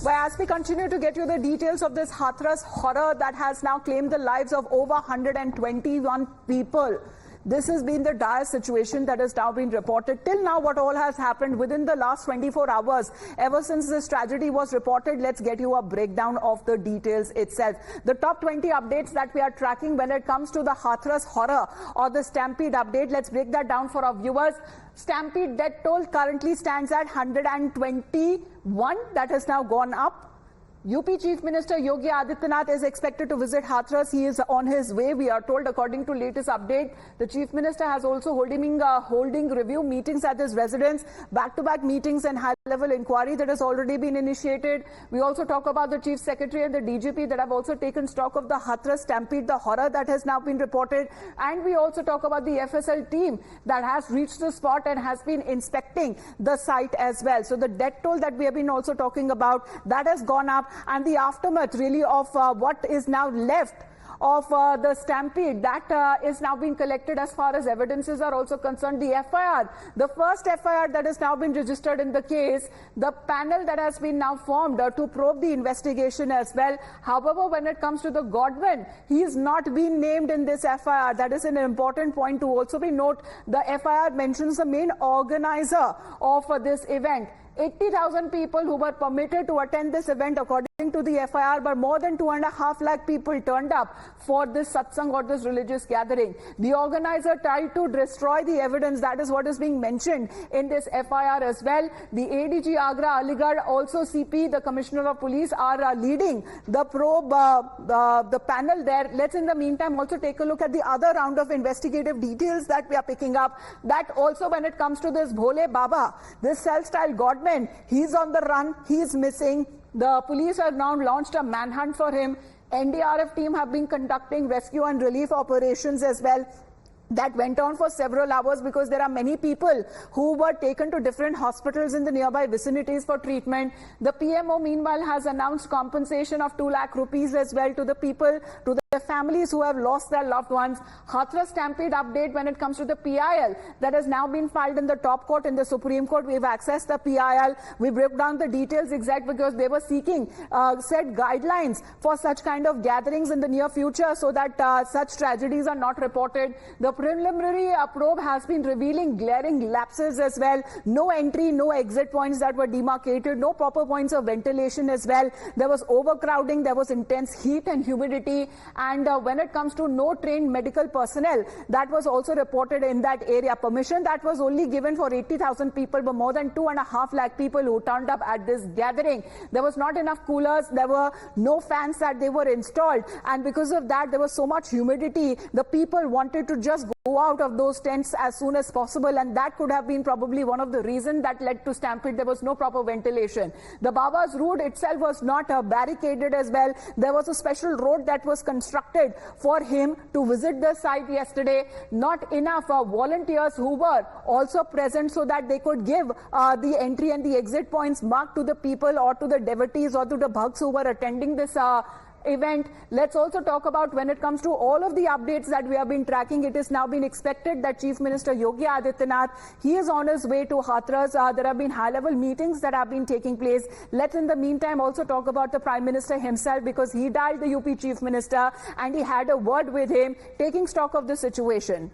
Well, as we continue to get you the details of this Hathras horror that has now claimed the lives of over 121 people. This has been the dire situation that has now been reported. Till now, what all has happened within the last 24 hours, ever since this tragedy was reported, let's get you a breakdown of the details itself. The top 20 updates that we are tracking when it comes to the Hathras horror or the Stampede update, let's break that down for our viewers. Stampede death toll currently stands at 121. That has now gone up. UP Chief Minister Yogi Adityanath is expected to visit Hathras. He is on his way, we are told, according to latest update. The Chief Minister has also holding review meetings at his residence, back-to-back meetings and high-level inquiry that has already been initiated. We also talk about the Chief Secretary and the DGP that have also taken stock of the Hathras Stampede, the horror that has now been reported. And we also talk about the FSL team that has reached the spot and has been inspecting the site as well. So the death toll that we have been also talking about, that has gone up. And the aftermath really of what is now left of the stampede, that is now being collected as far as evidences are also concerned. The FIR, the first FIR that has now been registered in the case, the panel that has been now formed to probe the investigation as well. However, when it comes to the Godwin, he is not being named in this FIR. That is an important point to also be noted. The FIR mentions the main organizer of this event. 80,000 people who were permitted to attend this event according to the FIR, but more than 2.5 lakh people turned up for this satsang or this religious gathering. The organizer tried to destroy the evidence. That is what is being mentioned in this FIR as well. The ADG Agra, Aligarh, also CP, the Commissioner of Police are leading the probe, the panel there. Let's in the meantime also take a look at the other round of investigative details that we are picking up. That also when it comes to this Bhole Baba, this cell-style godman, he's on the run, he's missing. The police have now launched a manhunt for him. NDRF team have been conducting rescue and relief operations as well. That went on for several hours because there are many people who were taken to different hospitals in the nearby vicinities for treatment. The PMO meanwhile has announced compensation of 2 lakh rupees as well to the people, to the families who have lost their loved ones. Hathras Stampede update when it comes to the PIL that has now been filed in the top court in the Supreme Court. We've accessed the PIL. We broke down the details exact because they were seeking set guidelines for such kind of gatherings in the near future so that such tragedies are not reported. The preliminary probe has been revealing glaring lapses as well. No entry, no exit points that were demarcated, no proper points of ventilation as well. There was overcrowding, there was intense heat and humidity. And when it comes to no trained medical personnel, that was also reported in that area. Permission that was only given for 80,000 people, but more than 2.5 lakh people who turned up at this gathering. There was not enough coolers, there were no fans that they were installed. And because of that, there was so much humidity. The people wanted to just go out of those tents as soon as possible, and that could have been probably one of the reasons that led to stampede. There was no proper ventilation. The Baba's route itself was not barricaded as well. There was a special road that was constructed for him to visit the site yesterday. Not enough volunteers who were also present so that they could give the entry and the exit points marked to the people or to the devotees or to the bhaks who were attending this event. Let's also talk about when it comes to all of the updates that we have been tracking. It is now been expected that Chief Minister Yogi Adityanath, he is on his way to Hathras. There have been high-level meetings that have been taking place. Let's in the meantime also talk about the Prime Minister himself because he dialed the UP Chief Minister and he had a word with him taking stock of the situation.